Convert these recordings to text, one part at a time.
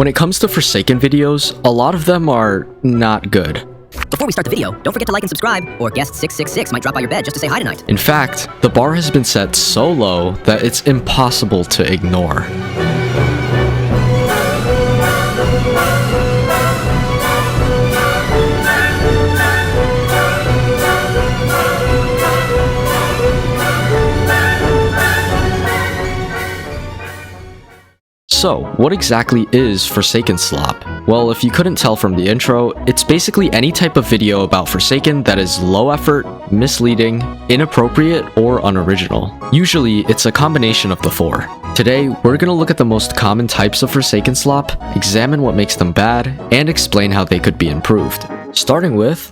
When it comes to Forsaken videos, a lot of them are not good. Before we start the video, don't forget to like and subscribe, or guest 666 might drop by your bed just to say hi tonight. In fact, the bar has been set so low that it's impossible to ignore. So, what exactly is Forsaken SLOP? Well, if you couldn't tell from the intro, it's basically any type of video about Forsaken that is low effort, misleading, inappropriate, or unoriginal. Usually, it's a combination of the four. Today, we're gonna look at the most common types of Forsaken SLOP, examine what makes them bad, and explain how they could be improved. Starting with...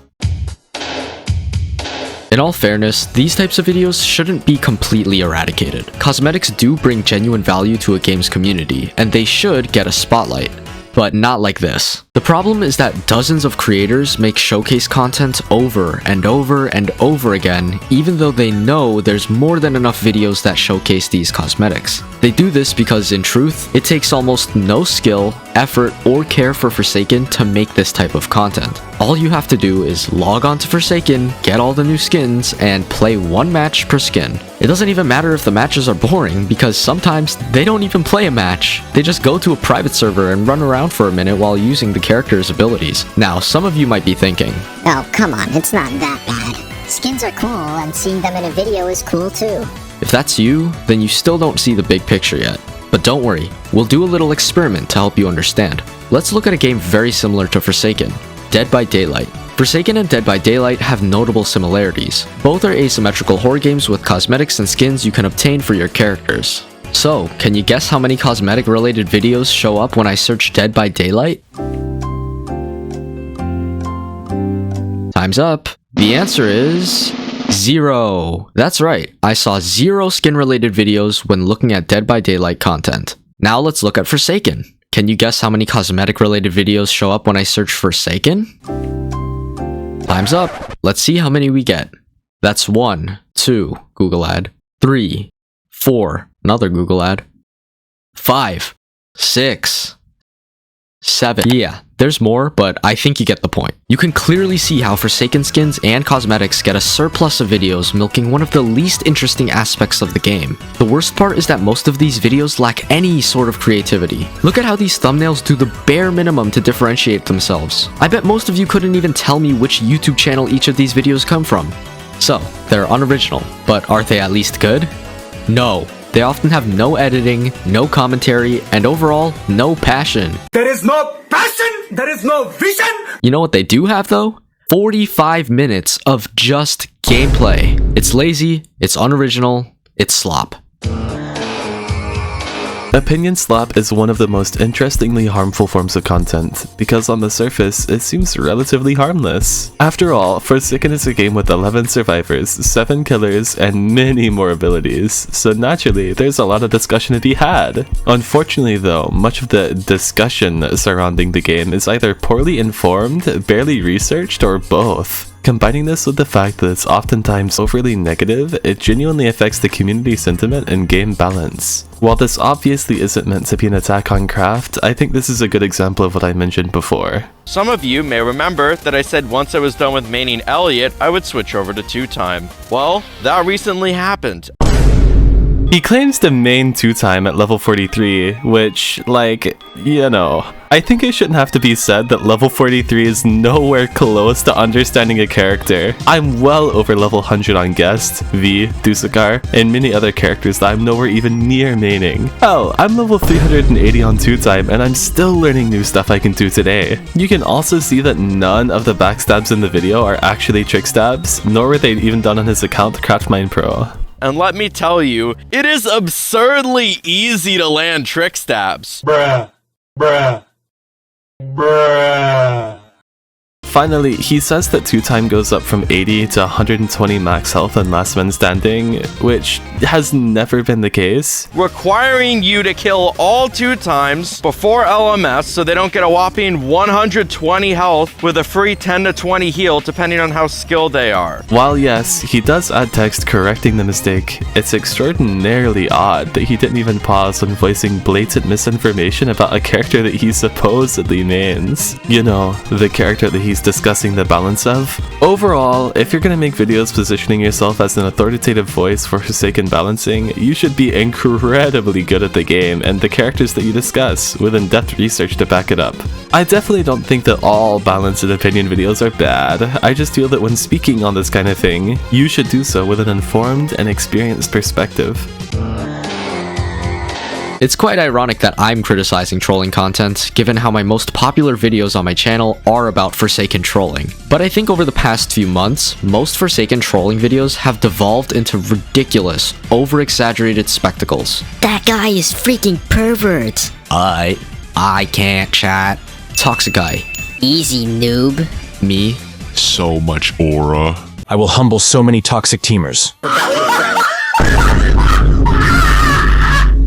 In all fairness, these types of videos shouldn't be completely eradicated. Cosmetics do bring genuine value to a game's community, and they should get a spotlight. But not like this. The problem is that dozens of creators make showcase content over and over and over again, even though they know there's more than enough videos that showcase these cosmetics. They do this because, in truth, it takes almost no skill, effort, or care for Forsaken to make this type of content. All you have to do is log on to Forsaken, get all the new skins, and play one match per skin. It doesn't even matter if the matches are boring, because sometimes they don't even play a match. They just go to a private server and run around for a minute while using the character's abilities. Now, some of you might be thinking, oh, come on, it's not that bad. Skins are cool, and seeing them in a video is cool too. If that's you, then you still don't see the big picture yet. But don't worry, we'll do a little experiment to help you understand. Let's look at a game very similar to Forsaken, Dead by Daylight. Forsaken and Dead by Daylight have notable similarities. Both are asymmetrical horror games with cosmetics and skins you can obtain for your characters. So, can you guess how many cosmetic-related videos show up when I search Dead by Daylight? Time's up. The answer is... 0. That's right, I saw 0 skin-related videos when looking at Dead by Daylight content. Now let's look at Forsaken. Can you guess how many cosmetic-related videos show up when I search Forsaken? Time's up. Let's see how many we get. That's 1, 2, Google ad, 3, 4, another Google ad, 5, 6, 7. Yeah, there's more, but I think you get the point. You can clearly see how Forsaken skins and cosmetics get a surplus of videos milking one of the least interesting aspects of the game. The worst part is that most of these videos lack any sort of creativity. Look at how these thumbnails do the bare minimum to differentiate themselves. I bet most of you couldn't even tell me which YouTube channel each of these videos come from. So, they're unoriginal, but are they at least good? No. They often have no editing, no commentary, and overall, no passion. There is no passion! There is no vision! You know what they do have though? 45 minutes of just gameplay. It's lazy, it's unoriginal, it's slop. Opinion slop is one of the most interestingly harmful forms of content, because on the surface, it seems relatively harmless. After all, Forsaken is a game with 11 survivors, 7 killers, and many more abilities, so naturally, there's a lot of discussion to be had. Unfortunately though, much of the discussion surrounding the game is either poorly informed, barely researched, or both. Combining this with the fact that it's oftentimes overly negative, it genuinely affects the community sentiment and game balance. While this obviously isn't meant to be an attack on craft, I think this is a good example of what I mentioned before. Some of you may remember that I said once I was done with maining Elliot, I would switch over to 2-time. Well, that recently happened. He claims to main 2-time at level 43, which, like, you know, I think it shouldn't have to be said that level 43 is nowhere close to understanding a character. I'm well over level 100 on Guest, V, Dusekkar, and many other characters that I'm nowhere even near maining. Hell, I'm level 380 on 2-time, and I'm still learning new stuff I can do today. You can also see that none of the backstabs in the video are actually trick stabs, nor were they even done on his account, Craftmine Pro. And let me tell you, it is absurdly easy to land trick stabs. Bruh. Bruh. Bruh. Finally, he says that 2-time goes up from 80 to 120 max health on Last Man Standing, which has never been the case. Requiring you to kill all 2 times before LMS so they don't get a whopping 120 health with a free 10 to 20 heal depending on how skilled they are. While yes, he does add text correcting the mistake, it's extraordinarily odd that he didn't even pause when voicing blatant misinformation about a character that he supposedly mains. You know, the character that he's discussing the balance of. Overall, if you're gonna make videos positioning yourself as an authoritative voice for Forsaken balancing, you should be incredibly good at the game and the characters that you discuss, with in-depth research to back it up. I definitely don't think that all balanced opinion videos are bad. I just feel that when speaking on this kind of thing, you should do so with an informed and experienced perspective. It's quite ironic that I'm criticizing trolling content, given how my most popular videos on my channel are about Forsaken trolling. But I think over the past few months, most Forsaken trolling videos have devolved into ridiculous, over-exaggerated spectacles. That guy is freaking pervert. I can't chat. Toxic guy. Easy, noob. Me. So much aura. I will humble so many toxic teamers.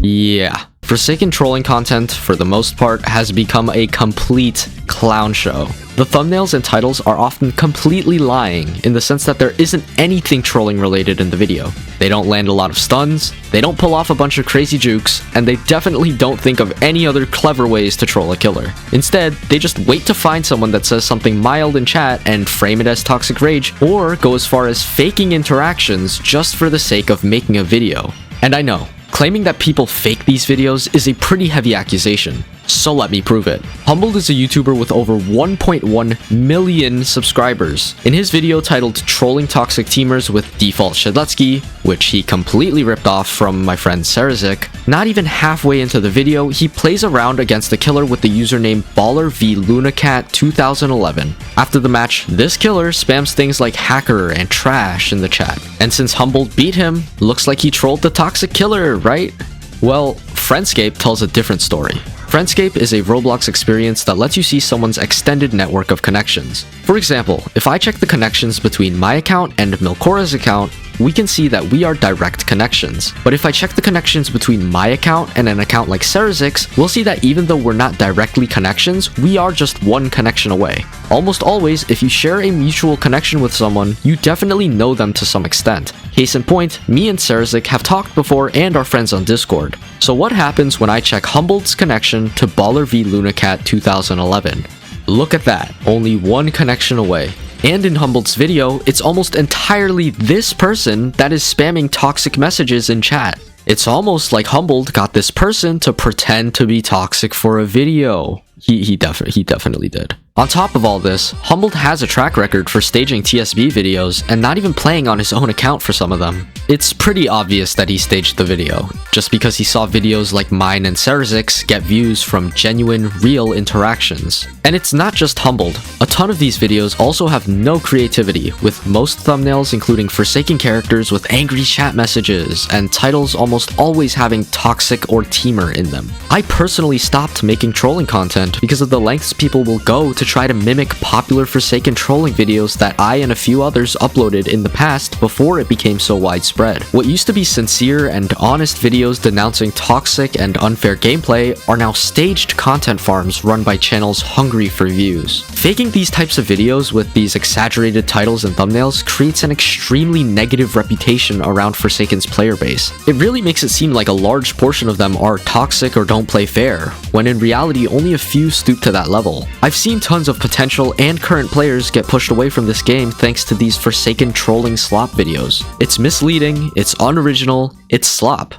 Yeah. Forsaken trolling content, for the most part, has become a complete clown show. The thumbnails and titles are often completely lying, in the sense that there isn't anything trolling related in the video. They don't land a lot of stuns, they don't pull off a bunch of crazy jukes, and they definitely don't think of any other clever ways to troll a killer. Instead, they just wait to find someone that says something mild in chat and frame it as toxic rage, or go as far as faking interactions just for the sake of making a video. And I know, claiming that people fake these videos is a pretty heavy accusation, so let me prove it. Humbled is a YouTuber with over 1.1 million subscribers. In his video titled Trolling Toxic Teamers with Default Shedletsky, which he completely ripped off from my friend Sarazik, not even halfway into the video, he plays around against the killer with the username BallerVLunacat2011. After the match, this killer spams things like hacker and trash in the chat. And since Humbled beat him, looks like he trolled the toxic killer, right? Well, Friendscape tells a different story. Friendscape is a Roblox experience that lets you see someone's extended network of connections. For example, if I check the connections between my account and Milcora's account, we can see that we are direct connections. But if I check the connections between my account and an account like Sarazik's, we'll see that even though we're not directly connections, we are just one connection away. Almost always, if you share a mutual connection with someone, you definitely know them to some extent. Case in point, me and Sarazik have talked before and are friends on Discord. So what happens when I check Humbled's connection to BallerVLunacat2011? Look at that, only one connection away. And in Humbled's video, it's almost entirely this person that is spamming toxic messages in chat. It's almost like Humbled got this person to pretend to be toxic for a video. He definitely did. On top of all this, Humbled has a track record for staging TSB videos and not even playing on his own account for some of them. It's pretty obvious that he staged the video, just because he saw videos like mine and Sarazik's get views from genuine, real interactions. And it's not just Humbled. A ton of these videos also have no creativity, with most thumbnails including Forsaken characters with angry chat messages, and titles almost always having toxic or teamer in them. I personally stopped making trolling content because of the lengths people will go to try to mimic popular Forsaken trolling videos that I and a few others uploaded in the past before it became so widespread. What used to be sincere and honest videos denouncing toxic and unfair gameplay are now staged content farms run by channels hungry for views. Faking these types of videos with these exaggerated titles and thumbnails creates an extremely negative reputation around Forsaken's player base. It really makes it seem like a large portion of them are toxic or don't play fair, when in reality only a few stoop to that level. I've seen tons of potential and current players get pushed away from this game thanks to these Forsaken trolling slop videos. It's misleading, it's unoriginal, it's slop.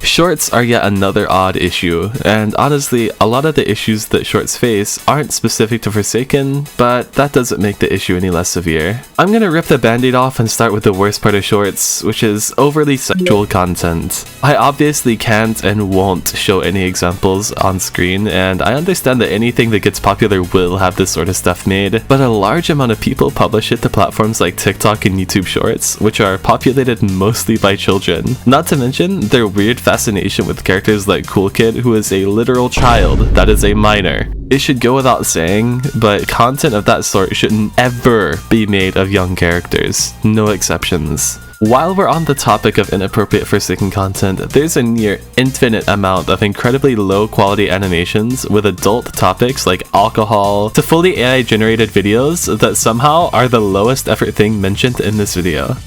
Shorts are yet another odd issue, and honestly, a lot of the issues that shorts face aren't specific to Forsaken, but that doesn't make the issue any less severe. I'm gonna rip the band-aid off and start with the worst part of shorts, which is overly sexual content. I obviously can't and won't show any examples on screen, and I understand that anything that gets popular will have this sort of stuff made, but a large amount of people publish it to platforms like TikTok and YouTube Shorts, which are populated mostly by children. Not to mention, their weird fast fascination with characters like Cool Kid, who is a literal child that is a minor. It should go without saying, but content of that sort shouldn't ever be made of young characters. No exceptions. While we're on the topic of inappropriate Forsaken content, there's a near infinite amount of incredibly low quality animations with adult topics like alcohol to fully AI generated videos that somehow are the lowest effort thing mentioned in this video.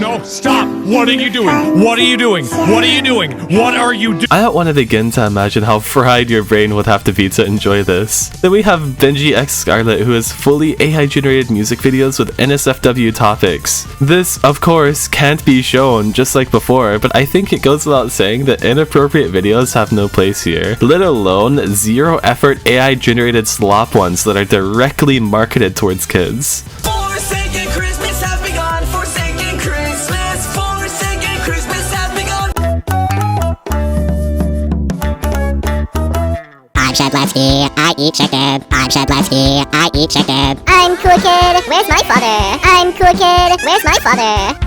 No, stop! What are you doing? What are you doing? What are you doing? What are you doing? I don't want to begin to imagine how fried your brain would have to be to enjoy this. Then we have Benji X Scarlet, who has fully AI generated music videos with NSFW topics. This, of course, can't be shown just like before, but I think it goes without saying that inappropriate videos have no place here, let alone zero effort AI generated slop ones that are directly marketed towards kids. Forsaken Christmas has begun. Forsaken Christmas. Forsaken Christmas has begun. I'm Shedletsky, I eat chicken. I'm Shedletsky, I eat chicken. I'm Cool Kid, where's my father? I'm Cool Kid, where's my father?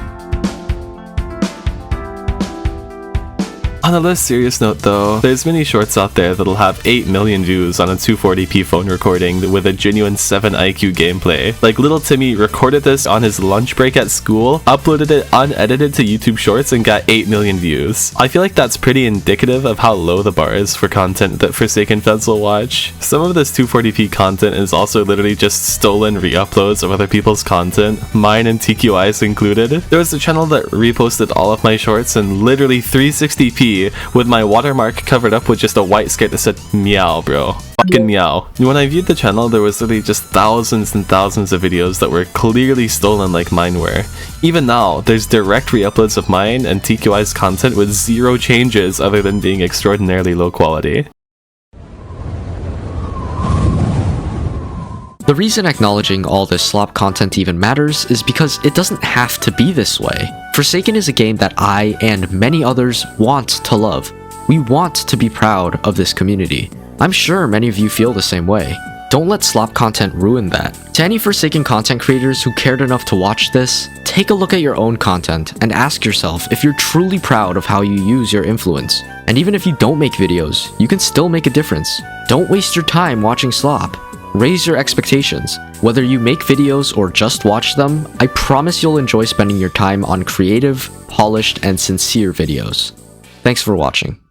On a less serious note though, there's many shorts out there that'll have 8 million views on a 240p phone recording with a genuine 7 IQ gameplay. Like little Timmy recorded this on his lunch break at school, uploaded it unedited to YouTube Shorts and got 8 million views. I feel like that's pretty indicative of how low the bar is for content that Forsaken fans will watch. Some of this 240p content is also literally just stolen re-uploads of other people's content, mine and TQI's included. There was a channel that reposted all of my shorts in literally 360p with my watermark covered up with just a white skirt that said meow, bro. Fucking meow. When I viewed the channel, there was literally just thousands and thousands of videos that were clearly stolen like mine were. Even now, there's direct re-uploads of mine and TQI's content with zero changes other than being extraordinarily low quality. The reason acknowledging all this slop content even matters is because it doesn't have to be this way. Forsaken is a game that I and many others want to love. We want to be proud of this community. I'm sure many of you feel the same way. Don't let slop content ruin that. To any Forsaken content creators who cared enough to watch this, take a look at your own content and ask yourself if you're truly proud of how you use your influence. And even if you don't make videos, you can still make a difference. Don't waste your time watching slop. Raise your expectations. Whether you make videos or just watch them, I promise you'll enjoy spending your time on creative, polished, and sincere videos. Thanks for watching.